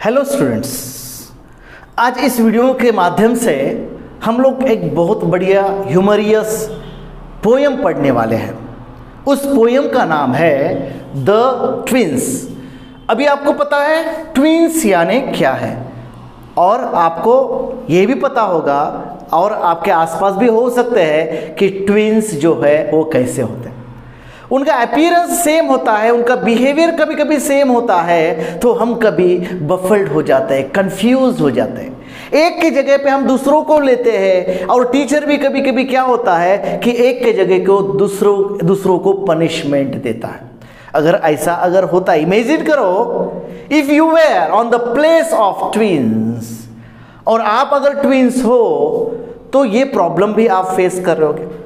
Hello students, आज इस video के माध्यम से हम लोग एक बहुत बढ़िया ह्यूमरियस पोयम पढ़ने वाले हैं। उस पोयम का नाम है द ट्विंस। अभी आपको पता है ट्विंस यानी क्या है, और आपको ये भी पता होगा और आपके आसपास भी हो सकते हैं कि ट्विंस जो है वो कैसे होते हैं। उनका अपीयरेंस सेम होता है, उनका बिहेवियर कभी कभी सेम होता है, तो हम कभी बफल्ड हो जाते हैं, कंफ्यूज हो जाते हैं। एक की जगह पे हम दूसरों को लेते हैं, और टीचर भी कभी कभी क्या होता है कि एक के जगह को दूसरों को पनिशमेंट देता है। अगर ऐसा होता, इमेजिन करो if you were on the place of twins, और आप अगर ट्विंस हो तो ये प्रॉब्लम भी आप फेस कर रहे होगे।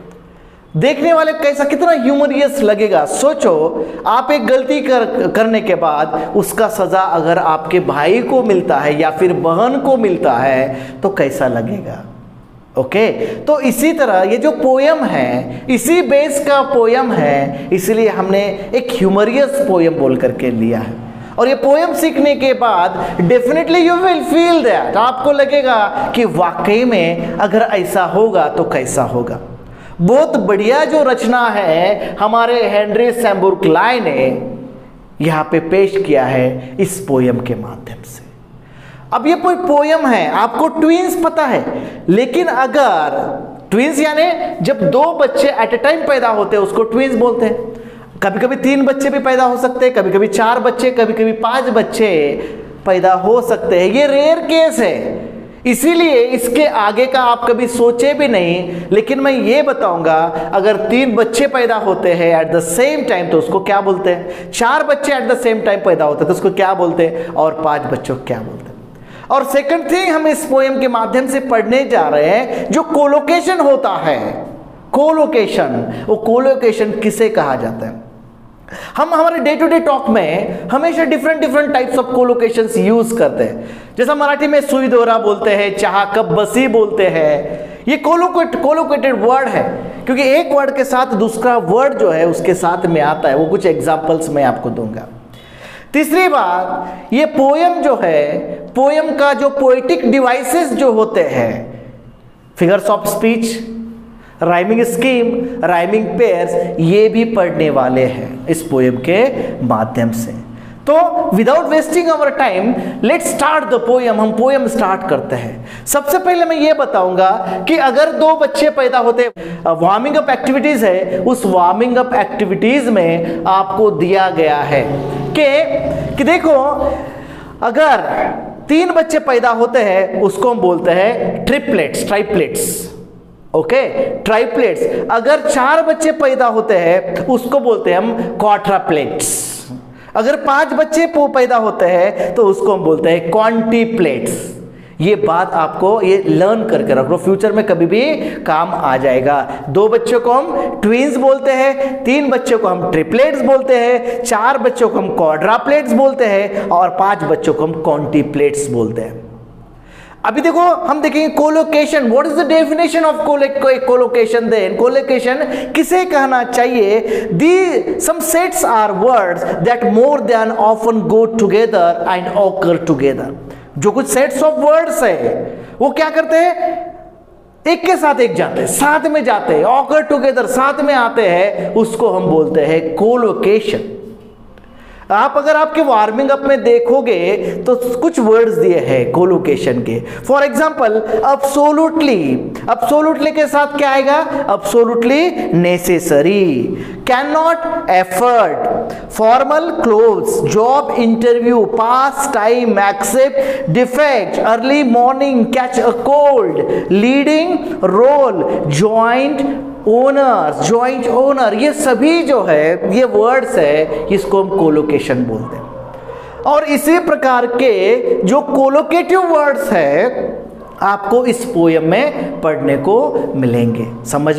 देखने वाले कैसा कितना ह्यूमरियस लगेगा। सोचो आप एक गलती करने के बाद उसका सजा अगर आपके भाई को मिलता है या फिर बहन को मिलता है तो कैसा लगेगा। ओके, तो इसी तरह ये जो पोयम है इसी बेस का पोयम है, इसलिए हमने एक ह्यूमरियस पोयम बोल करके लिया है। और ये पोयम सीखने के बाद definitely you will feel that, आपको लगेगा कि वाकई में अगर ऐसा होगा तो कैसा होगा। बहुत बढ़िया जो रचना है हमारे हेनरी सैम्बुर्ग क्लाइ ने यहाँ पे पेश किया है इस पोयम के माध्यम से। अब ये कोई पोयम है, आपको ट्विंस पता है, लेकिन अगर ट्विंस यानी जब दो बच्चे एट ए टाइम पैदा होते हैं उसको ट्विंस बोलते हैं। कभी कभी 3 बच्चे भी पैदा हो सकते हैं, कभी कभी 4 बच्चे, कभी कभी 5 बच्चे पैदा हो सकते हैं। ये रेयर केस है, इसीलिए इसके आगे का आप कभी सोचे भी नहीं। लेकिन मैं ये बताऊंगा, अगर 3 बच्चे पैदा होते हैं एट द सेम टाइम तो उसको क्या बोलते हैं, 4 बच्चे एट द सेम टाइम पैदा होते हैं तो उसको क्या बोलते हैं, और 5 बच्चों को क्या बोलते हैं। और सेकंड थिंग हम इस पोएम के माध्यम से पढ़ने जा रहे हैं जो कोलोकेशन होता है। कोलोकेशन, वो कोलोकेशन किसे कहा जाता है। हम हमारे डे टू डे टॉक में हमेशा different types of collocations use करते हैं। जैसा मराठी में सुई दोरा बोलते हैं, चाह कब बसी बोलते हैं। ये कोलोकेटेड वर्ड है क्योंकि एक वर्ड के साथ दूसरा वर्ड जो है उसके साथ में आता है। वो कुछ एग्जांपल्स मैं आपको दूंगा। तीसरी बात, ये पोयम जो है, पोयम का जो पोएटिक डिवाइसेस जो होते हैं, figures of speech, rhyming scheme, rhyming pairs, ये भी पढ़ने वाले हैं इस पोएम के माध्यम से। तो without wasting our time let's start the poem. हम पोएम स्टार्ट करते हैं। सबसे पहले मैं ये बताऊंगा कि अगर 2 बच्चे पैदा होते, वार्मिंग अप एक्टिविटीज है, उस वार्मिंग अप एक्टिविटीज में आपको दिया गया है कि देखो अगर 3 बच्चे पैदा होते हैं उसको हम बोलते हैं ट्राइप्लेट्स। ओके, ट्राइप्लेट्स। अगर 4 बच्चे पैदा होते हैं उसको बोलते हैं हम क्वाड्राप्लेट्स। अगर 5 बच्चे पैदा होते हैं तो उसको हम बोलते हैं क्वांटिप्लेट्स। ये बात आपको ये लर्न करके रखो, फ्यूचर में कभी भी काम आ जाएगा। 2 बच्चों को हम ट्विंस बोलते हैं, 3 बच्चों को हम ट्रिपलेट्स बोलते हैं, 4 बच्चों को हम क्वाड्राप्लेट्स बोलते हैं, और 5 बच्चों को हम क्वांटिप्लेट्स बोलते हैं। अभी देखो हम देखेंगे collocation. What is the definition of collocation? Then collocation किसे कहना चाहिए? The some sets are words that more than often go together and occur together. जो कुछ सेट्स ऑफ वर्ड्स है वो क्या करते हैं, एक के साथ एक जाते हैं, साथ में जाते हैं, ऑकर टुगेदर, साथ में आते हैं, उसको हम बोलते हैं कोलोकेशन। आप अगर आपके वार्मिंग अप में देखोगे तो कुछ वर्ड्स दिए हैं कोलोकेशन के। फॉर एग्जांपल अब्सोल्युटली के साथ क्या आएगा? Absolutely necessary, can not, effort, formal clothes, job interview, pass time, except, defect, early morning, catch a cold, leading role, joint owner, ये सभी जो है ये वर्ड्स है, इसको हम कोलोकेशन बोलते हैं। और इसी प्रकार के जो कोलोकेटिव वर्ड्स है आपको इस पोयम में पढ़ने को मिलेंगे। समझ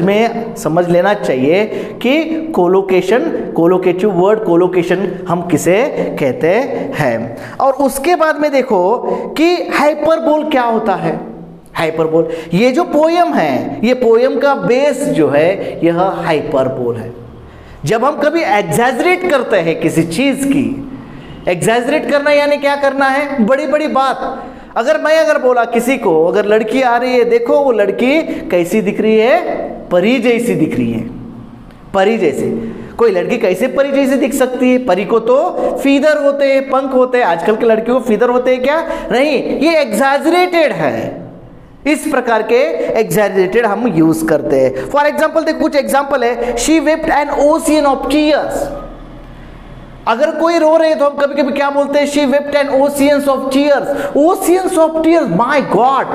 लेना चाहिए कि कोलोकेटिव वर्ड, कोलोकेशन हम किसे कहते हैं। और उसके बाद में देखो कि हाइपरबोल क्या होता है। हाइपरबोल, ये जो पोयम है, ये पोयम का बेस जो है यह हाइपरबोल है। जब हम कभी एग्जैजरेट करते हैं किसी चीज की, एग्जैजरेट करना यानी क्या करना है, बड़ी बड़ी बात। अगर बोला किसी को, अगर लड़की आ रही है, देखो वो लड़की कैसी दिख रही है, परी जैसी दिख रही है, परी जैसी। कोई लड़की कैसे परी जैसी दिख सकती है? परी को तो फीदर होते हैं, पंख होते हैं। आजकल के लड़कियों को फीदर होते हैं क्या? नहीं, ये एग्जैजरेटेड है। इस प्रकार के एग्जैजरेटेड हम यूज करते हैं। फॉर एग्जाम्पल देख, कुछ एग्जाम्पल है, she wept N ocean of tears. अगर कोई रो रहे तो हम कभी कभी क्या बोलते हैं, she wept an oceans of tears. Oceans of tears, my god,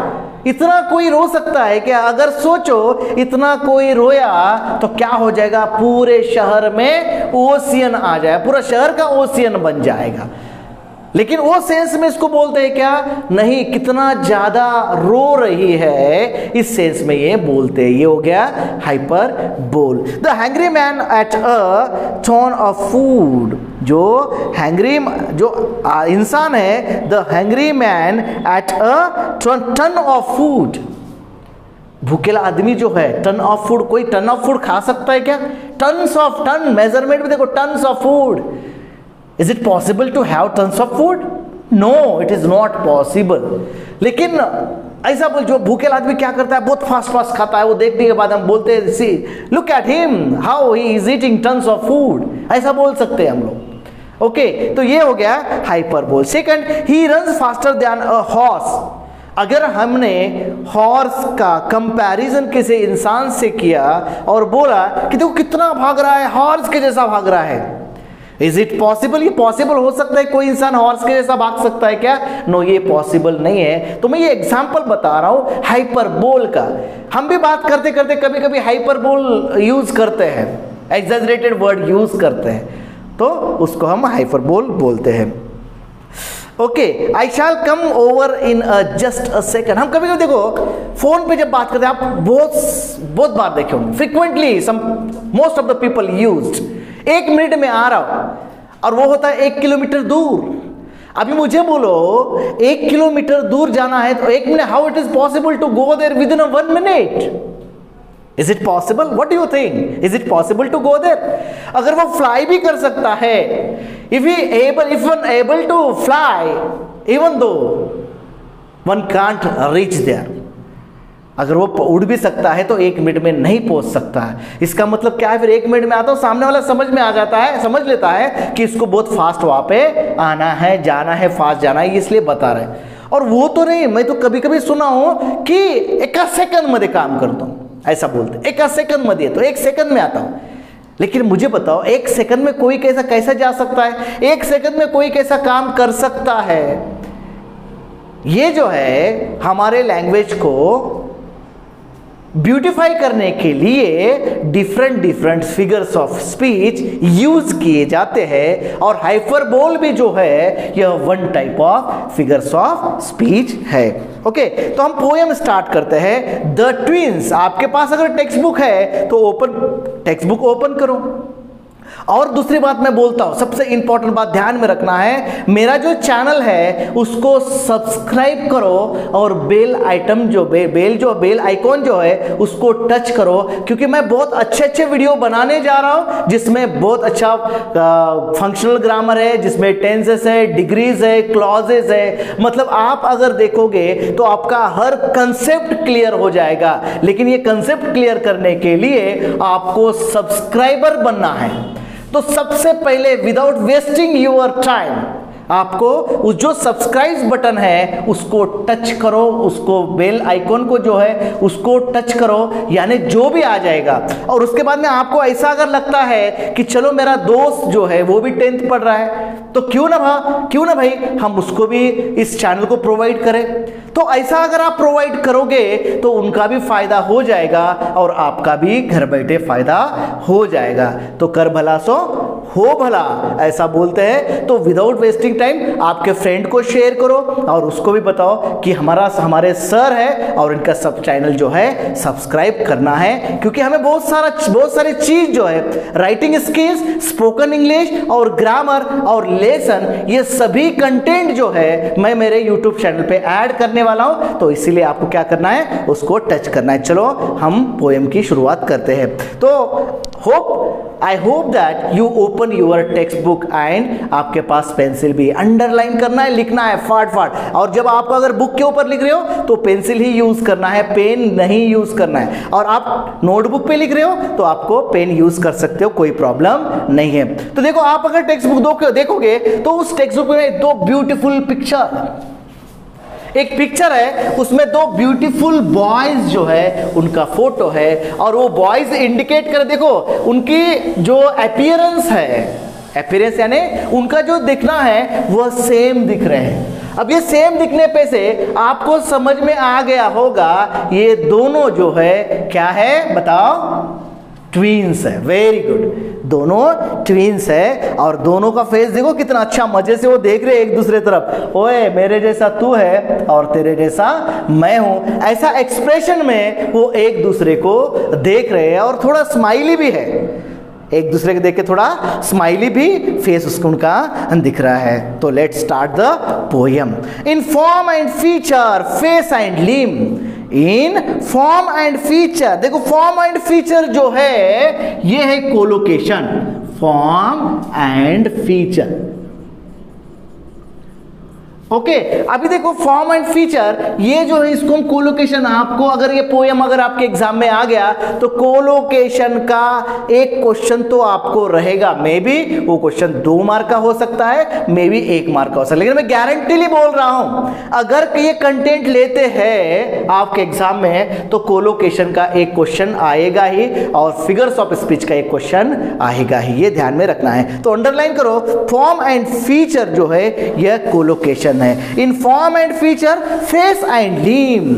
इतना कोई रो सकता है क्या? अगर सोचो इतना कोई रोया तो क्या हो जाएगा, पूरे शहर में ओशियन आ जाएगा, पूरा शहर का ओशियन बन जाएगा। लेकिन वो सेंस में इसको बोलते हैं क्या? नहीं, कितना ज्यादा रो रही है, इस सेंस में ये बोलते हैं। ये हो गया hyperbole. The hungry man ate a ton of food. जो हैंग्री, जो इंसान है, the hungry man ate a ton of food. भूखेला आदमी जो है, टन ऑफ फूड, कोई टन ऑफ फूड खा सकता है क्या? टन्स ऑफ, टन मेजरमेंट में देखो, turns of food. Is it possible to have tons of food? No, it is not possible. लेकिन ऐसा बोल, जो भूखेला आदमी क्या करता है, बहुत फास्ट फास्ट खाता है। वो देखने के बाद हम बोलते हैं, see look at him how he is eating tons of food, ऐसा बोल सकते हैं हम लोग। ओके, तो ये हो गया hyperbole. Second, he runs faster than a horse. अगर हमने हॉर्स का कंपैरिजन किसी इंसान से किया और बोला कि देखो कितना भाग रहा है, हॉर्स के जैसा भाग रहा है, इज इट पॉसिबल? ये पॉसिबल हो सकता है कोई इंसान हॉर्स के जैसा भाग सकता है क्या? नो, ये पॉसिबल नहीं है। तो मैं ये एग्जांपल बता रहा हूं हाइपरबोल का। हम भी बात करते करते कभी कभी हाइपरबोल यूज करते हैं, एग्जैजरेटेड वर्ड यूज करते हैं, तो उसको हम हाइपरबोल बोलते हैं। Okay, I shall come over in just a second. हम कभी कभी देखो फोन पे जब बात करते हैं, आप बहुत बार देखे होंगे, frequently most of the people used, 1 minute में आ रहा हूं, और वो होता है 1 किलोमीटर दूर। अभी मुझे बोलो 1 किलोमीटर दूर जाना है तो 1 minute, how it is possible to go there within 1 minute? Is it possible? What do you think? Is it possible to go there? अगर वो फ्लाई भी कर सकता है, if one able to fly, even though one can't reach there, अगर वो उड़ भी सकता है तो 1 मिनट में नहीं पहुंच सकता है। इसका मतलब क्या है? फिर 1 मिनट में आता हूं, सामने वाला समझ में आ जाता है, समझ लेता है कि इसको बहुत फास्ट वहां पे आना है, जाना है, फास्ट जाना है, इसलिए बता रहे हैं। और वो तो नहीं, मैं तो कभी कभी सुना हूं कि 1 सेकंड मध्ये काम करता हूं, ऐसा बोलते, 1 सेकंड मध्ये, तो 1 सेकंड में आता हूं। लेकिन मुझे बताओ 1 सेकंड में कोई कैसा जा सकता है? 1 सेकंड में कोई कैसा काम कर सकता है? ये जो है हमारे लैंग्वेज को ब्यूटिफाई करने के लिए different figures of speech use किए जाते हैं, और हाइपरबोल भी जो है यह 1 type of figures of speech है। ओके, तो हम पोएम स्टार्ट करते हैं। The twins. आपके पास अगर टेक्स्ट बुक है तो टेक्स्ट बुक ओपन करो। और दूसरी बात मैं बोलता हूं, सबसे इंपॉर्टेंट बात ध्यान में रखना है, मेरा जो चैनल है उसको सब्सक्राइब करो और बेल आइकॉन जो है उसको टच करो, क्योंकि मैं बहुत अच्छे वीडियो बनाने जा रहा हूं जिसमें बहुत अच्छा फंक्शनल ग्रामर है, जिसमें टेंसेस है, डिग्रीज है, क्लॉजेस है। मतलब आप अगर देखोगे तो आपका हर कंसेप्ट क्लियर हो जाएगा। लेकिन ये कंसेप्ट क्लियर करने के लिए आपको सब्सक्राइबर बनना है। तो सबसे पहले विदाउट वेस्टिंग योर टाइम आपको उस जो सब्सक्राइब बटन है उसको टच करो, उसको बेल आइकॉन को जो है उसको टच करो, यानी जो भी आ जाएगा। और उसके बाद में आपको ऐसा अगर लगता है कि चलो मेरा दोस्त जो है वो भी 10th पढ़ रहा है तो क्यों ना भाई हम उसको भी इस चैनल को प्रोवाइड करें। तो ऐसा अगर आप प्रोवाइड करोगे तो उनका भी फायदा हो जाएगा और आपका भी घर बैठे फायदा हो जाएगा। तो कर भला सो हो भला, ऐसा बोलते हैं। तो विदाउट वेस्टिंग टाइम आपके फ्रेंड को शेयर करो और उसको भी बताओ कि हमारे सर है और इनका सब चैनल जो है सब्सक्राइब करना है, क्योंकि हमें बहुत सारी चीज जो है, राइटिंग स्किल्स, स्पोकन इंग्लिश और ग्रामर और लेसन, ये सभी कंटेंट जो है मैं मेरे यूट्यूब चैनल पे ऐड करने वाला हूं। तो इसीलिए आपको क्या करना है, उसको टच करना है। चलो हम पोएम की शुरुआत करते हैं। तो I hope that you open your text book and आपके पास पेंसिल भी, अंडरलाइन करना है, लिखना है फाट फाट। और जब आप अगर बुक के ऊपर लिख रहे हो तो पेंसिल ही यूज करना है, पेन नहीं यूज करना है। और आप नोटबुक पे लिख रहे हो तो आपको पेन यूज कर सकते हो, कोई प्रॉब्लम नहीं है। तो देखो, आप अगर टेक्स्ट बुक देखोगे तो उस टेक्स्ट बुक में दो ब्यूटीफुल पिक्चर, एक पिक्चर है उसमें दो ब्यूटीफुल बॉयज जो है उनका फोटो है, और वो बॉयज इंडिकेट कर, देखो उनकी जो अपीयरेंस है, अपीयरेंस यानी उनका जो दिखना है वह सेम दिख रहे हैं। अब ये सेम दिखने पे से आपको समझ में आ गया होगा ये दोनों जो है क्या है, बताओ, ट्विंस है। वेरी गुड, दोनों ट्विंस है। और दोनों का फेस देखो कितना अच्छा, मजे से वो देख रहे हैं एक दूसरे तरफ, ओए मेरे जैसा तू है और तेरे जैसा मैं हूं, ऐसा एक्सप्रेशन में वो एक दूसरे को देख रहे हैं। और थोड़ा स्माइली भी है, एक दूसरे को देख के थोड़ा स्माइली भी फेस उसको उनका दिख रहा है। तो let's start the poem. In form and feature, face and limb, in form and feature, देखो फॉर्म एंड फीचर जो है ये है collocation, form and feature. Okay, अभी देखो फॉर्म एंड फीचर ये जो है इसको हम कोलोकेशन, आपको अगर ये पोयम अगर आपके एग्जाम में आ गया तो कोलोकेशन का एक क्वेश्चन तो आपको रहेगा, मे बी वो क्वेश्चन 2 मार्क का हो सकता है, मे बी 1 मार्क का हो सकता है। लेकिन मैं गारंटीली बोल रहा हूं अगर ये कंटेंट लेते हैं आपके एग्जाम में तो कोलोकेशन का एक क्वेश्चन आएगा ही, और फिगर्स ऑफ स्पीच का एक क्वेश्चन आएगा ही, ये ध्यान में रखना है। तो अंडरलाइन करो, फॉर्म एंड फीचर जो है यह कोलोकेशन है। In form and feature, face and limb.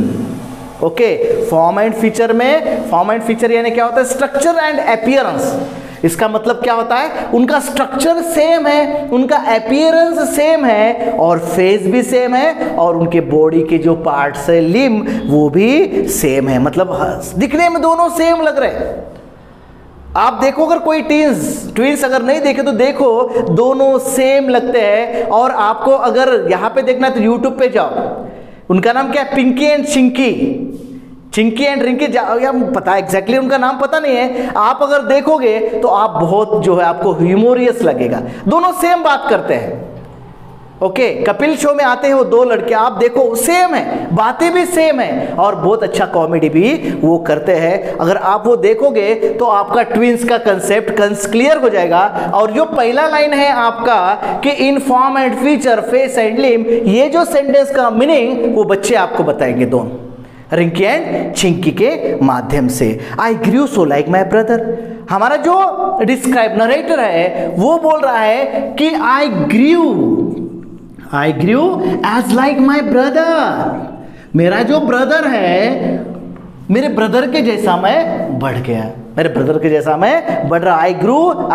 Okay, form and feature में, फॉर्म एंड फीचर यानी क्या होता है, स्ट्रक्चर एंड अपीयरेंस। इसका मतलब क्या होता है, उनका स्ट्रक्चर सेम है, उनका अपीयरेंस सेम है, और फेस भी सेम है, और उनके बॉडी के जो पार्ट्स है, लिम, वो भी सेम है। मतलब दिखने में दोनों सेम लग रहे हैं। आप देखो अगर कोई ट्विंस अगर नहीं देखे तो देखो दोनों सेम लगते हैं। और आपको अगर यहां पे देखना है तो यूट्यूब पे जाओ, उनका नाम क्या है, पिंकी एंड चिंकी, चिंकी एंड रिंकी, या पता एग्जैक्टली उनका नाम पता नहीं है। आप अगर देखोगे तो आप बहुत जो है आपको ह्यूमोरियस लगेगा, दोनों सेम बात करते हैं। ओके, कपिल शो में आते हैं वो 2 लड़के, आप देखो सेम है, बातें भी सेम है, और बहुत अच्छा कॉमेडी भी वो करते हैं। अगर आप वो देखोगे तो आपका ट्विंस का कंसेप्ट क्लियर हो जाएगा। और जो पहला लाइन है आपका कि in form and feature, face and limb, ये जो सेंटेंस का मीनिंग वो बच्चे आपको बताएंगे दोनों, रिंकी एंड चिंकी के माध्यम से। आई ग्रू सो लाइक माई ब्रदर, हमारा जो डिस्क्राइब नरेटर है वो बोल रहा है कि आई ग्रू एज लाइक माई ब्रदर, मेरा जो ब्रदर है, मेरे ब्रदर के जैसा मैं बढ़ गया, मेरे ब्रदर के जैसा मैं बढ़ रहा। आई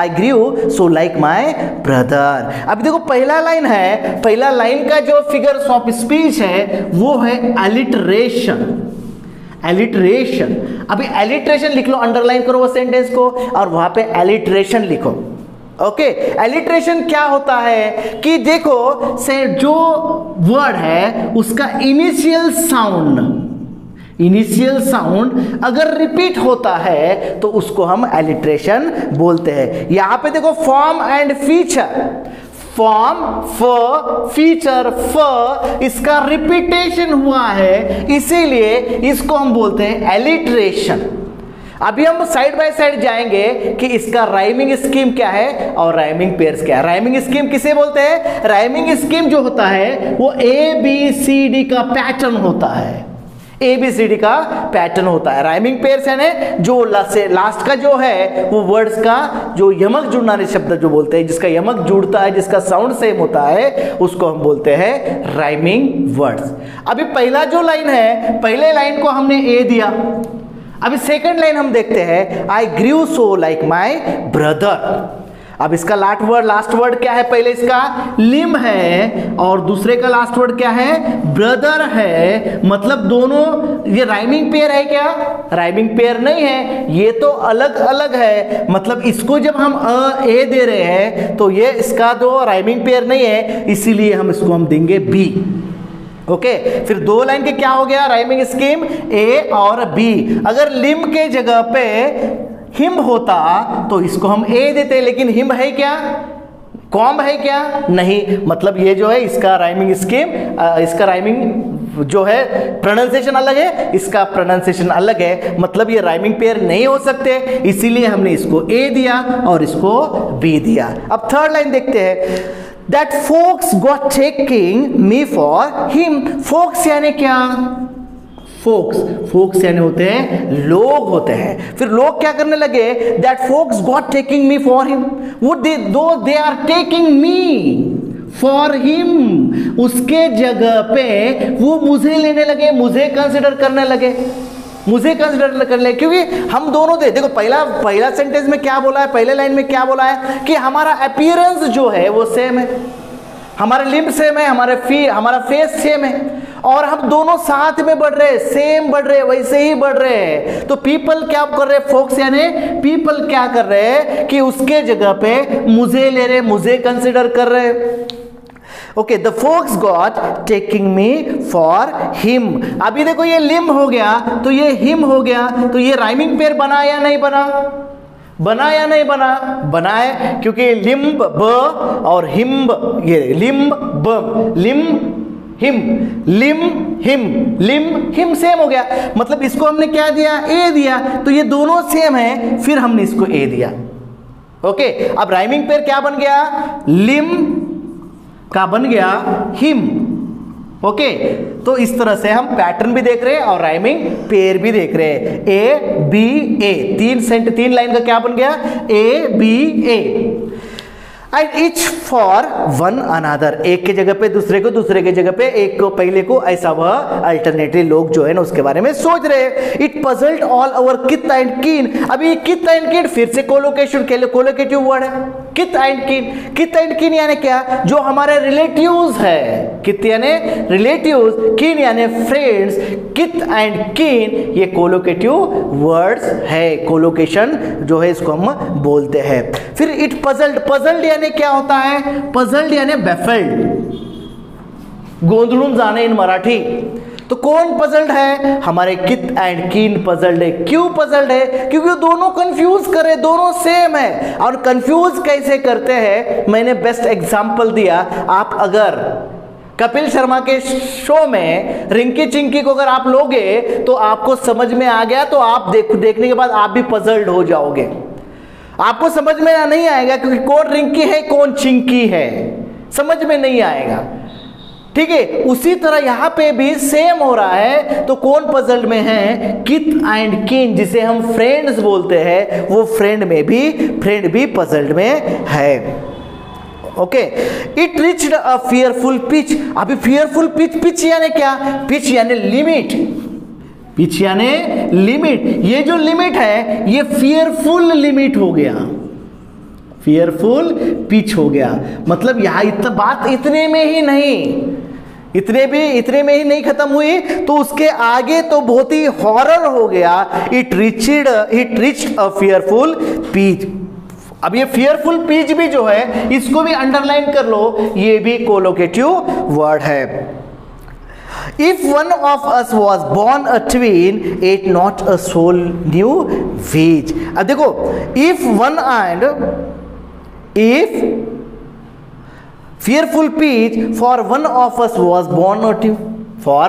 ग्रू सो लाइक माई ब्रदर। अभी देखो पहला लाइन है, पहला लाइन का जो फिगर्स ऑफ स्पीच है वो है एलिटरेशन, एलिटरेशन। अभी एलिटरेशन लिख लो, अंडरलाइन करो वो सेंटेंस को और वहां पे एलिटरेशन लिखो। ओके, एलिटरेशन क्या होता है कि देखो से जो वर्ड है उसका इनिशियल साउंड अगर रिपीट होता है तो उसको हम एलिटरेशन बोलते हैं। यहां पे देखो फॉर्म एंड फीचर, फॉर्म फ, फीचर फ, इसका रिपीटेशन हुआ है, इसीलिए इसको हम बोलते हैं एलिटरेशन। अभी हम साइड बाय साइड जाएंगे कि इसका राइमिंग स्कीम क्या है और राइमिंग पेयर्स क्या है। राइमिंग स्कीम किसे बोलते हैं, राइमिंग स्कीम जो होता है वो ABCD का पैटर्न होता है, ABCD का पैटर्न होता है। राइमिंग पेयर्स यानी जो लास्ट का जो है वो वर्ड्स का जो यमक जुड़ने वाले शब्द जो बोलते हैं, जिसका यमक जुड़ता है, जिसका साउंड सेम होता है, उसको हम बोलते हैं राइमिंग वर्ड्स। अभी पहला जो लाइन है, पहले लाइन को हमने A दिया। अभी सेकंड लाइन हम देखते हैं, आई ग्रू सो लाइक माई ब्रदर। अब इसका लास्ट वर्ड क्या है, पहले इसका लिम है और दूसरे का लास्ट वर्ड क्या है, ब्रदर है। मतलब दोनों ये राइमिंग पेयर है क्या, राइमिंग पेयर नहीं है, ये तो अलग अलग है। मतलब इसको जब हम ए दे रहे हैं तो ये इसका तो राइमिंग पेयर नहीं है, इसीलिए हम इसको हम देंगे बी। ओके, फिर 2 लाइन के क्या हो गया राइमिंग स्कीम, ए और बी। अगर लिम के जगह पे हिम होता तो इसको हम ए देते, लेकिन हिम है क्या, कॉम है क्या, नहीं। मतलब ये जो है इसका राइमिंग स्कीम, इसका राइमिंग जो है प्रोनाउंसिएशन अलग है, इसका प्रोनाउंसिएशन अलग है, मतलब ये राइमिंग पेयर नहीं हो सकते, इसीलिए हमने इसको ए दिया और इसको बी दिया। अब थर्ड लाइन देखते हैं, that folks got taking me for him. Folks यानी क्या, फोक्स यानी होते हैं लोग होते हैं। फिर लोग क्या करने लगे, that folks got taking me for him, वो they are taking me for him, उसके जगह पे वो मुझे लेने लगे, मुझे कंसिडर करने लगे, मुझे कंसिडर कर ले, क्योंकि हम दोनों थे। देखो पहला सेंटेंस में क्या बोला है, पहले लाइन में क्या बोला है कि हमारा अपीयरेंस जो है वो सेम है, हमारे लिम्ब सेम है, हमारा फेस सेम है, और हम दोनों साथ में बढ़ रहे हैं, सेम बढ़ रहे हैं, वैसे ही बढ़ रहे हैं। तो पीपल क्या कर रहे हैं, फोक्स यानी पीपल क्या कर रहे हैं कि उसके जगह पे मुझे ले रहे, मुझे कंसिडर कर रहे हैं। Okay, the folks got taking me for him. अभी देखो ये लिम्ब हो गया तो ये हिम हो गया, तो ये राइमिंग पेयर बना या नहीं बना, बना या नहीं बना, बना है, क्योंकि लिम्ब ब और हिम्ब, ये लिम्ब ब, limb him, limb him same हो गया। मतलब इसको हमने क्या दिया, ए दिया, तो ये दोनों सेम है, फिर हमने इसको ए दिया। ओके, अब राइमिंग पेयर क्या बन गया, लिम्ब का बन गया हिम। ओके, तो इस तरह से हम पैटर्न भी देख रहे हैं और राइमिंग पेयर भी देख रहे हैं। ए बी ए, तीन लाइन का क्या बन गया, A B A, and each for one another, एक के जगह पे दूसरे को, दूसरे के जगह पे एक को, पहले को, ऐसा वह अल्टरनेटिव लोग जो है ना उसके बारे में सोच रहे। इट पजल्ड ऑल ओवर किथ एंड कीन। अभी किथ एंड कीन फिर से कोलोकेशन के लिए कोलोकेटिव वर्ड है, किथ एंड कीन। किथ एंड कीन यानी क्या, जो हमारे रिलेटिव्स है, किथ यानी रिलेटिव्स, कीन यानी फ्रेंड्स, किथ एंड कीन ये कोलोकेटिव वर्ड्स है, कोलोकेशन जो है इसको हम बोलते हैं। फिर इट पजल्ड यानी क्या होता है, पजल्ड यानी बेफिल्ड, गोंधळून जाने इन मराठी। तो कौन पजल्ड है, हमारे किथ एंड कीन पजल्ड है। क्यों पजल्ड है, क्योंकि दोनों कंफ्यूज करे, दोनों सेम है। और कंफ्यूज कैसे करते हैं, मैंने बेस्ट एग्जांपल दिया। आप अगर कपिल शर्मा के शो में रिंकी चिंकी को अगर आप लोगे तो आपको समझ में आ गया, तो आप देखने के बाद आप भी पजल्ड हो जाओगे, आपको समझ में नहीं आएगा क्योंकि कौन रिंकी है कौन चिंकी है, समझ में नहीं आएगा। ठीक है, उसी तरह यहां पे भी सेम हो रहा है। तो कौन पजल्ड में है, किथ एंड कीन, जिसे हम फ्रेंड्स बोलते हैं, वो फ्रेंड भी पजल्ड में है। Okay, it reached a fearful pitch. अभी फियरफुल पिच यानी क्या, पिच यानी लिमिट, पिच यानी लिमिट। ये जो लिमिट है ये फियरफुल लिमिट हो गया, फियरफुल पिच हो गया। मतलब यहां बात इतने में ही नहीं खत्म हुई, तो उसके आगे तो बहुत ही हॉरर हो गया। It reached a fearful pitch. अब ये फियरफुल पिच भी जो है इसको भी अंडरलाइन कर लो, ये भी कोलोकेटिव वर्ड है। If one of us was born a twin, it not a soul knew which. अब देखो, if fearful pitch, for one of us was born a twin, for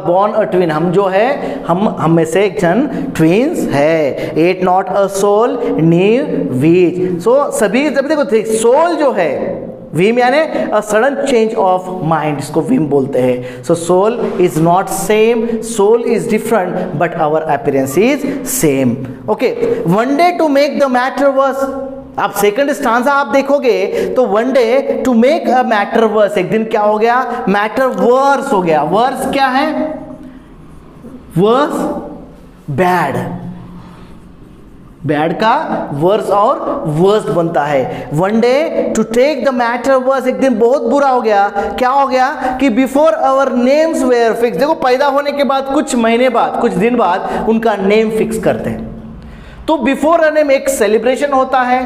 born a twin, हम जो है हम में से एक जन ट्विंस है। It not a soul knew which. So सभी जब देखो सोल जो है विम यानी a sudden change of mind, इसको विम बोलते हैं। So soul is not same, soul is different, but our appearance is same. Okay, one day to make the matter worse. आप सेकंड स्टांजा आप देखोगे तो one day to make a matter worse, एक दिन क्या हो गया, मैटर वर्स हो गया। वर्स क्या है, वर्स बैड, बैड का वर्स और वर्स्ट बनता है। One day to take the matter worse, एक दिन बहुत बुरा हो गया। क्या हो गया कि before our names were fixed. देखो पैदा होने के बाद कुछ महीने बाद, कुछ दिन बाद उनका नेम फिक्स करते हैं। तो बिफोर रनिंग एक सेलिब्रेशन होता है,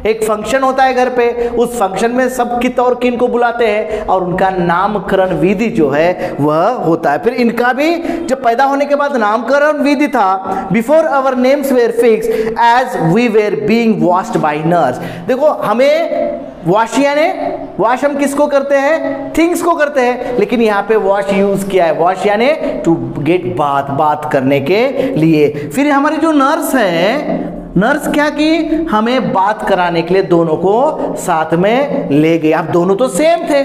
एक फंक्शन होता है घर पे, उस फंक्शन में सब कित और किन को बुलाते हैं और उनका नामकरण विधि जो है वह होता है। फिर इनका भी जब पैदा होने के बाद नामकरण विधि था, before our names were fixed as we were being washed by nurse. देखो हमें वॉश यानी वॉश हम किसको करते हैं, थिंग्स को करते हैं, लेकिन यहाँ पे वॉश यूज किया है, वॉश यानी टू गेट बात करने के लिए। फिर हमारी जो नर्स है, नर्स क्या की, हमें बात कराने के लिए दोनों को साथ में ले गए। अब दोनों तो सेम थे,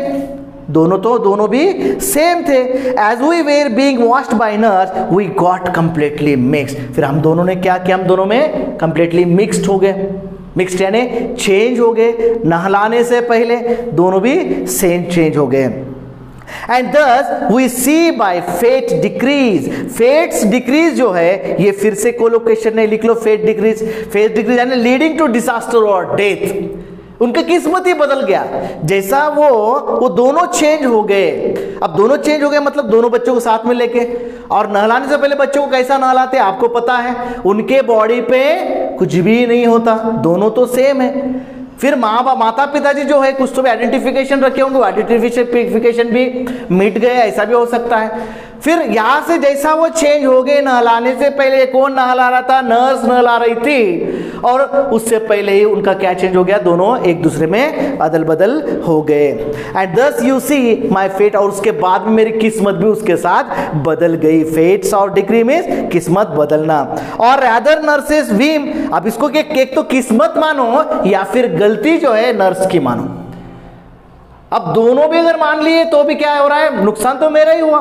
दोनों भी सेम थे। As we were being washed by nurse we got completely mixed. फिर हम दोनों ने क्या किया, हम दोनों में कंप्लीटली मिक्स्ड हो गए। मिक्स्ड यानी चेंज हो गए, नहलाने से पहले दोनों भी सेम चेंज हो गए। And thus we see by fate decrees. Fates decrees जो है ये फिर से कोलोकेशन है, लिख लो फेट डिक्रीज। फेट डिक्रीज यानी लीडिंग टू डिजास्टर और डेथ। उनका किस्मत ही बदल गया, जैसा वो दोनों चेंज हो गए। अब दोनों चेंज हो गए मतलब दोनों बच्चों को साथ में लेके, और नहलाने से पहले बच्चों को कैसा नहलाते आपको पता है, उनके बॉडी पे कुछ भी नहीं होता, दोनों तो सेम है। फिर माता पिताजी जो है कुछ तो भी आइडेंटिफिकेशन रखे होंगे, आइडेंटिफिकेशन भी मिट गए, ऐसा भी हो सकता है। फिर यहां से जैसा वो चेंज हो गए, नहलाने से पहले कौन नहला रहा था, नर्स नहला रही थी, और उससे पहले ही उनका क्या चेंज हो गया, दोनों एक दूसरे में अदल बदल हो गए। एंड दस यू सी माई फेट, और उसके बाद में मेरी किस्मत भी उसके साथ बदल गई। फेट्स और डिग्री में किस्मत बदलना। और अदर नर्सेस वीम, अब इसको एक तो किस्मत मानो या फिर गलती जो है नर्स की मानो। अब दोनों भी अगर मान लिए तो भी क्या हो रहा है, नुकसान तो मेरा ही हुआ।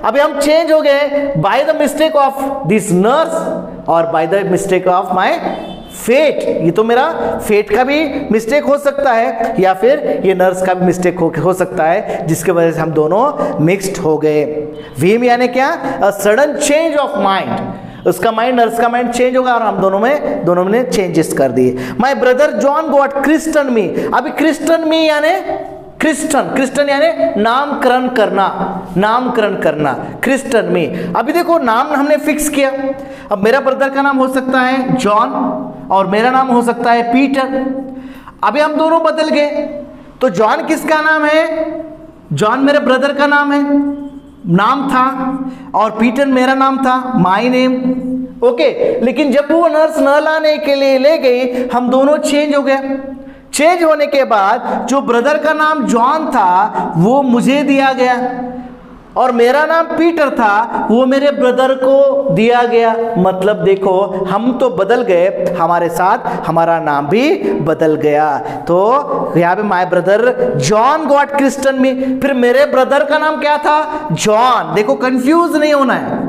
अभी हम चेंज हो गए by the mistake of this nurse और by the mistake of my fate. ये तो मेरा फेट का भी मिस्टेक हो सकता है या फिर ये नर्स का भी मिस्टेक हो सकता है, जिसके वजह से हम दोनों मिक्स्ड हो गए। वीम यानी क्या, a sudden change of mind. उसका माइंड, नर्स का माइंड चेंज होगा और हम दोनों ने चेंजेस कर दिए। My brother John got christen me. अभी क्रिस्टन मी यानी क्रिस्टन यानी नामकरण करना, क्रिस्टन में। अभी देखो नाम हमने फिक्स किया। अब मेरा ब्रदर का नाम हो सकता है जॉन और मेरा नाम हो सकता है पीटर। अभी हम दोनों बदल गए, तो जॉन किसका नाम है, जॉन मेरे ब्रदर का नाम था, और पीटर मेरा नाम था, माय नेम। ओके, लेकिन जब वो नर्स नहलाने के लिए ले गई, हम दोनों चेंज हो गए। चेंज होने के बाद जो ब्रदर का नाम जॉन था वो मुझे दिया गया, और मेरा नाम पीटर था वो मेरे ब्रदर को दिया गया। मतलब देखो हम तो बदल गए, हमारे साथ हमारा नाम भी बदल गया। तो यहाँ पे my brother John got christen me. फिर मेरे ब्रदर का नाम क्या था, जॉन। देखो कंफ्यूज नहीं होना है।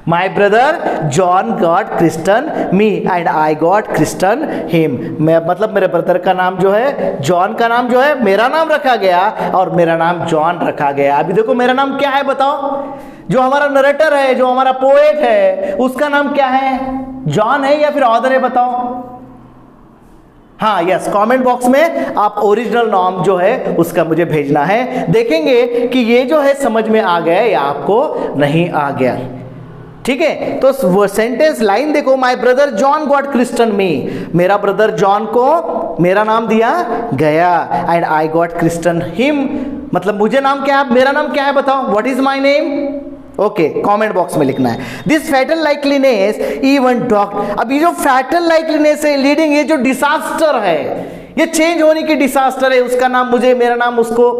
My brother John got Christian me and I got Christian him। मैं मतलब मेरे ब्रदर का नाम जो है, जॉन का नाम जो है मेरा नाम रखा गया और मेरा नाम जॉन रखा गया। अभी देखो मेरा नाम क्या है बताओ, जो हमारा नरेटर है, जो हमारा पोएट है, उसका नाम क्या है, जॉन है या फिर ऑथर है बताओ। हाँ यस, कमेंट बॉक्स में आप ओरिजिनल नाम जो है उसका मुझे भेजना है। देखेंगे कि ये जो है समझ में आ गया या आपको नहीं आ गया। ठीक है, तो वो सेंटेंस लाइन देखो, my brother John got christen me. मेरा ब्रदर जॉन को मेरा नाम दिया गया, and I got christen him. मतलब मुझे नाम क्या है, मेरा नाम क्या है बताओ, what is my name. Okay, comment box में लिखना है। This fatal likeliness even dogged. अब ये जो फैटल लाइकलीनेस है लीडिंग, ये जो डिसास्टर है, ये चेंज होने की डिसास्टर है। उसका नाम मुझे, मेरा नाम उसको,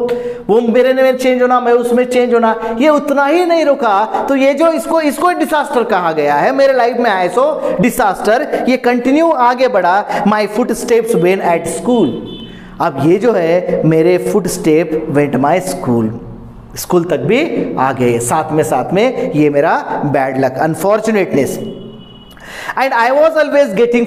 वो मेरे में चेंज होना, मैं उसमें चेंज होना, ये उतना ही नहीं रुका। तो ये जो इसको डिसास्टर कहा गया है, मेरे लाइफ में आए सो डिसास्टर, ये कंटिन्यू आगे बढ़ा। My footsteps when at school. अब ये जो है मेरे footstep went my school तक भी आ गए। साथ में ये मेरा bad luck, unfortunateness. And I was always getting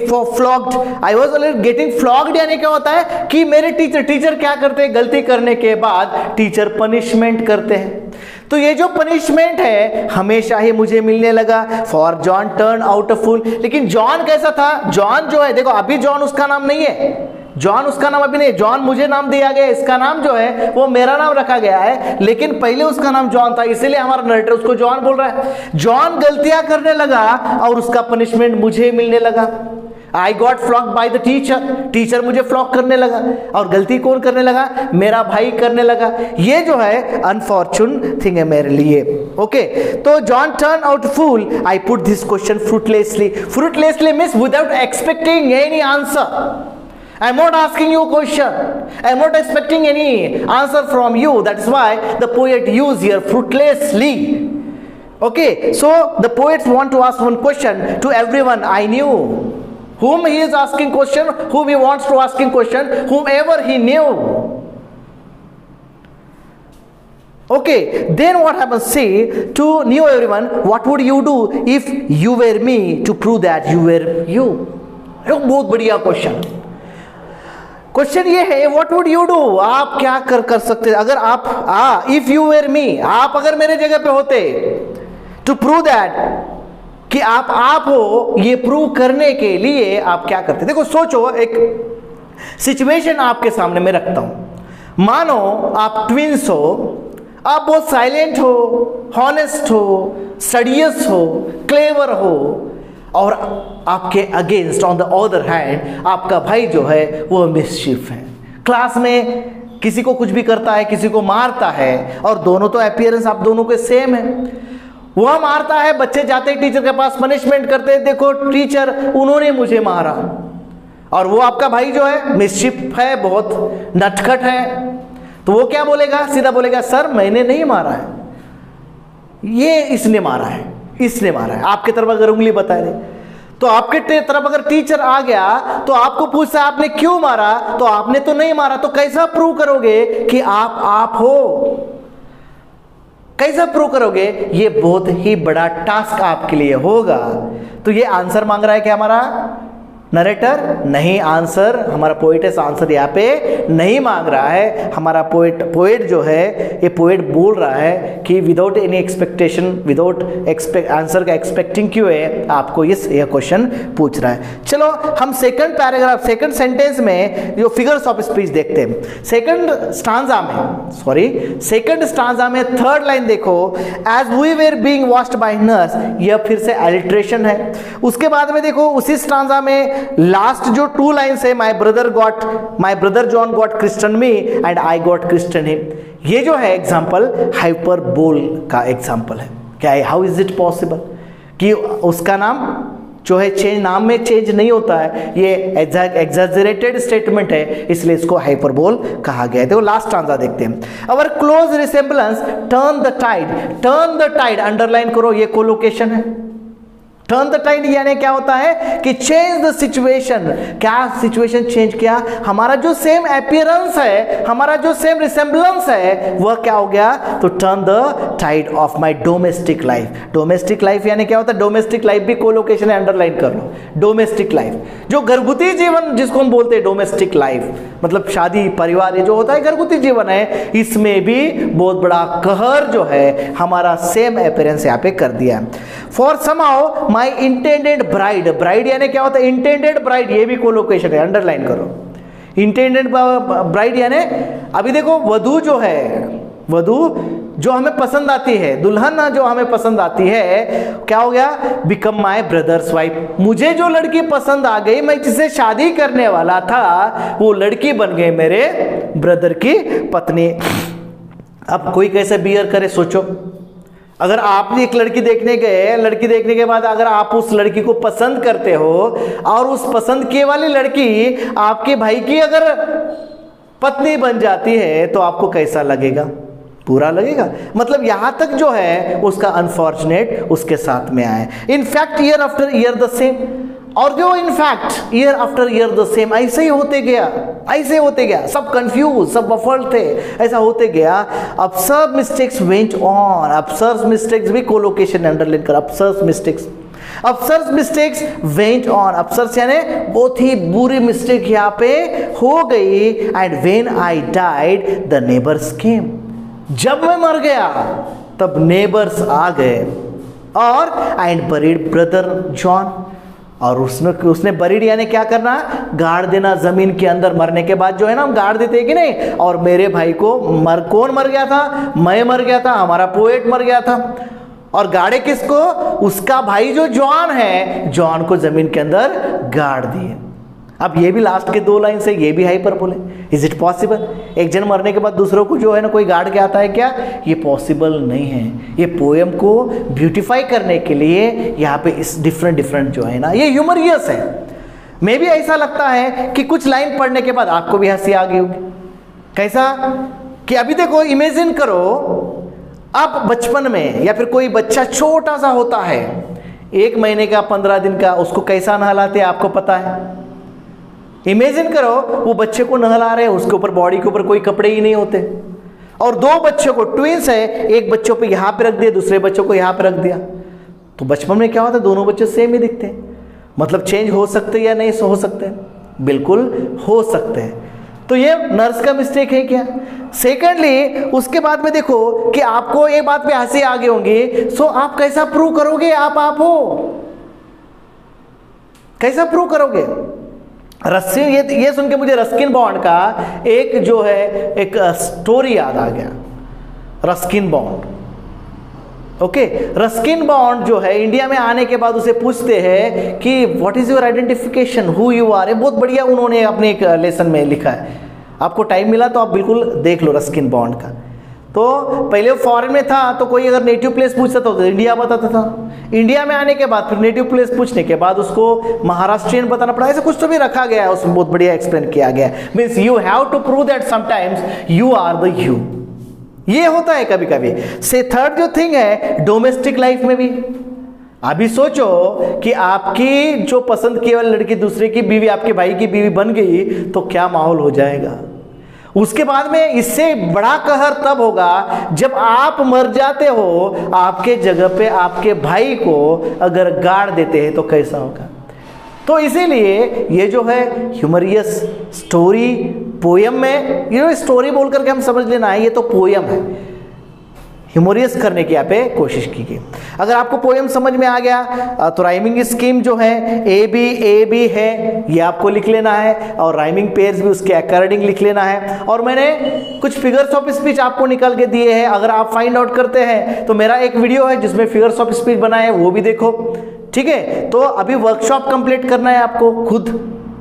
flogged. यानी क्या होता है कि मेरे टीचर क्या करते हैं, गलती करने के बाद टीचर पनिशमेंट करते हैं। तो ये जो पनिशमेंट है हमेशा ही मुझे मिलने लगा। For John turn out a fool. लेकिन जॉन कैसा था, जॉन जो है देखो, अभी जॉन उसका नाम नहीं है, जॉन उसका नाम अभी नहीं, जॉन मुझे नाम दिया गया, इसका नाम जो है वो मेरा नाम रखा गया है, लेकिन पहले उसका नाम जॉन था, इसीलिए हमारा नरेटर उसको जॉन बोल रहा है। जॉन गलतियां करने लगा और उसका पनिशमेंट मुझे मिलने लगा। I got flogged by the teacher, teacher मुझे फ्लॉक करने लगा, और गलती कौन करने लगा? मेरा भाई करने लगा। ये जो है अनफॉर्चून थिंग है मेरे लिए। ओके, तो John turn out fool, I put this question fruitlessly. Fruitlessly means without expecting any answer. I'm not asking you a question. I'm not expecting any answer from you. That's why the poet used here fruitlessly. Okay, so the poets want to ask one question to everyone. I knew whom he is asking question, whom he wants to asking question, whomever he knew. Okay, then what happens? See, to knew everyone, what would you do if you were me to prove that you were you? बहुत बढ़िया question. Question ये है, what would you do, आप क्या कर सकते अगर आप इफ यू वेर मी, आप अगर मेरे जगह पे होते, टू प्रूव दैट कि आप हो, ये प्रूव करने के लिए आप क्या करते? देखो सोचो, एक सिचुएशन आपके सामने मैं रखता हूं। मानो आप ट्विंस हो, आप बहुत साइलेंट हो, हॉनेस्ट हो, स्टडियस हो, क्लेवर हो, और आपके against on the other hand आपका भाई जो है वो मिसचिफ है, क्लास में किसी को कुछ भी करता है, किसी को मारता है, और दोनों तो अपीयरेंस आप दोनों के सेम है। वह मारता है, बच्चे जाते हैं टीचर के पास, पनिशमेंट करते हैं, देखो टीचर उन्होंने मुझे मारा, और वो आपका भाई जो है मिसचिफ है, बहुत नटखट है, तो वो क्या बोलेगा? सीधा बोलेगा सर मैंने नहीं मारा है, ये इसने मारा है, इसने मारा है। आपके तरफ अगर उंगली बता दे, तो आपके तरफ अगर टीचर आ गया तो आपको पूछता है आपने क्यों मारा, तो आपने तो नहीं मारा, तो कैसा प्रूव करोगे कि आप हो? कैसा प्रूव करोगे? ये बहुत ही बड़ा टास्क आपके लिए होगा। तो ये आंसर मांग रहा है क्या हमारा नरेटर? नहीं, आंसर हमारा पोएट आंसर यहाँ पे नहीं मांग रहा है। हमारा पोएट जो है, ये पोएट बोल रहा है कि without any expectation, without answer का एक्सपेक्टिंग क्यों है, आपको ये क्वेश्चन पूछ रहा है। चलो हम सेकंड पैराग्राफ, सेकंड सेंटेंस में जो फिगर्स ऑफ स्पीच देखते हैं। सेकंड स्टांजा में थर्ड लाइन देखो, as we were being washed by nurse, यह फिर से एलिट्रेशन है। उसके बाद में देखो उसी स्टांजा में लास्ट जो 2 लाइन्स है, my brother John got Christian me and I got Christian him, ये जो है एग्जांपल हाइपरबोल का एग्जांपल है। क्या है? हाउ इज इट पॉसिबल कि उसका नाम जो है चेंज, नाम में चेंज नहीं होता है, ये एग्जैजरेटेड स्टेटमेंट है, इसलिए इसको हाइपरबोल कहा गया है। तो लास्ट स्टांजा देखते हैं। Our close resemblance turn the tide underline करो, ये कोलोकेशन है। टर्न द टाइड यानी क्या होता है कि चेंज द सिचुएशन। क्या सिचुएशन चेंज किया? हमारा जो सेम अपीयरेंस है, हमारा जो सेम रिसेम्बलेंस है, वह क्या हो गया? तो turn the tide of my domestic life. Domestic life यानी क्या होता है? डोमेस्टिक लाइफ भी कोलोकेशन है, अंडरलाइन कर लो। डोमेस्टिक लाइफ, जो घरगुती जीवन जिसको हम बोलते हैं डोमेस्टिक लाइफ, मतलब शादी परिवार, ये जो होता है घरगुती जीवन है, इसमें भी बहुत बड़ा कहर जो है हमारा सेम अपीयरेंस यहाँ पे कर दिया है। For somehow my intended bride यानी क्या होता है? इंटेंडेड ब्राइड, ये भी कोलोकेशन है, अंडरलाइन करो। इंटेंडेड ब्राइड यानी अभी देखो वधू जो है, वधू जो हमें पसंद आती है, दुल्हन जो हमें पसंद आती है, क्या हो गया? Become my brother's wife. मुझे जो लड़की पसंद आ गई, मैं जिससे शादी करने वाला था, वो लड़की बन गई मेरे ब्रदर की पत्नी। अब कोई कैसे बियर करे, सोचो। अगर आप एक लड़की देखने गए, लड़की देखने के बाद अगर आप उस लड़की को पसंद करते हो और उस पसंद किए वाली लड़की आपके भाई की अगर पत्नी बन जाती है, तो आपको कैसा लगेगा? बुरा लगेगा। मतलब यहां तक जो है उसका अनफॉर्चुनेट उसके साथ में आए। In fact year after year the same, और जो in fact year after year the same, ऐसे ही होते गया, सब कंफ्यूज, सब बफल्ड थे, ऐसा होते गया। Absurd mistakes went on, absurd mistakes भी कोलोकेशन अंडरलाइन कर, absurd mistakes went on. Absurd यानी बहुत ही बुरी मिस्टेक यहाँ पे हो गई। And when I died the neighbours came, जब मैं मर गया तब नेबर्स आ गए, और एंड बरीड ब्रदर जॉन, और उसने बरीड यानी क्या करना, गाड़ देना ज़मीन के अंदर। मरने के बाद जो है ना हम गाड़ देते हैं कि नहीं। और मेरे भाई को कौन मर गया था, मैं मर गया था, हमारा पोएट मर गया था। और गाड़े किसको, उसका भाई जो जॉन है, जॉन को ज़मीन के अंदर गाड़ दिए। अब ये भी लास्ट के 2 लाइन से ये भी हाइपरबोल है। इज इट पॉसिबल, एक जन मरने के बाद दूसरों को जो है ना कोई गाड़ के आता है क्या, ये पॉसिबल नहीं है। ये पोएम को ब्यूटिफाई करने के लिए यहाँ पे इस डिफरेंट जो है ना ये ह्यूमरियस है। मे भी ऐसा लगता है कि कुछ लाइन पढ़ने के बाद आपको भी हंसी आ गई होगी। कैसा कि अभी देखो, इमेजिन करो आप बचपन में या फिर कोई बच्चा छोटा सा होता है, 1 महीने का 15 दिन का, उसको कैसा नहलाते हैं आपको पता है। इमेजिन करो वो बच्चे को नहला रहे हैं, उसके ऊपर बॉडी के ऊपर कोई कपड़े ही नहीं होते, और 2 बच्चों को, ट्विंस है, एक बच्चों पे यहाँ पे रख दिया, दूसरे बच्चों को यहाँ पे रख दिया, तो बचपन में क्या होता है, दोनों बच्चे सेम ही दिखते हैं। मतलब चेंज हो सकते या नहीं हो सकते, बिल्कुल हो सकते हैं। तो ये नर्स का मिस्टेक है क्या। सेकेंडली उसके बाद में देखो कि आपको एक बात पे हंसी आ गई होंगी, सो आप कैसा प्रूव करोगे आप हो, कैसा प्रूव करोगे। रस्किन, ये सुन के मुझे रस्किन बॉन्ड का एक जो है एक स्टोरी याद आ गया। Ruskin bond, okay, Ruskin bond जो है इंडिया में आने के बाद उसे पूछते हैं कि what is your identification, who you are. बहुत बढ़िया उन्होंने अपने एक लेसन में लिखा है, आपको टाइम मिला तो आप बिल्कुल देख लो रस्किन बॉन्ड का। तो पहले वो फॉरेन में था तो कोई अगर नेटिव प्लेस पूछता था तो इंडिया बताता था, इंडिया में आने के बाद फिर नेटिव प्लेस पूछने के बाद उसको महाराष्ट्रियन बताना पड़ा। ऐसा कुछ तो भी रखा गया है उसमें, बहुत बढ़िया एक्सप्लेन किया गया है। Means you have to prove that sometimes you are the you, ये होता है कभी कभी। से थर्ड जो थिंग है डोमेस्टिक लाइफ में भी, अभी सोचो कि आपकी जो पसंद की वाली लड़की दूसरे की बीवी, आपके भाई की बीवी बन गई तो क्या माहौल हो जाएगा। उसके बाद में इससे बड़ा कहर तब होगा जब आप मर जाते हो, आपके जगह पे आपके भाई को अगर गाड़ देते हैं तो कैसा होगा। तो इसीलिए ये जो है ह्यूमरियस स्टोरी पोयम में, ये स्टोरी बोल करके हम समझ लेना है ये तो पोयम है, ह्यूमरियस करने की यहाँ पे कोशिश की गई। अगर आपको पोएम समझ में आ गया तो राइमिंग स्कीम जो है ए बी है ये आपको लिख लेना है, और राइमिंग पेयर्स भी उसके अकॉर्डिंग लिख लेना है। और मैंने कुछ फिगर्स ऑफ स्पीच आपको निकाल के दिए हैं, अगर आप फाइंड आउट करते हैं तो मेरा एक वीडियो है जिसमें फिगर्स ऑफ स्पीच बनाए हैं, वो भी देखो, ठीक है। तो अभी वर्कशॉप कंप्लीट करना है आपको,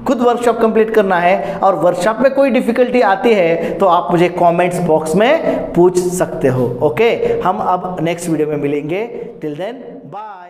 खुद वर्कशॉप कंप्लीट करना है, और वर्कशॉप में कोई डिफिकल्टी आती है तो आप मुझे कमेंट्स बॉक्स में पूछ सकते हो। ओके, हम अब नेक्स्ट वीडियो में मिलेंगे। Till then bye.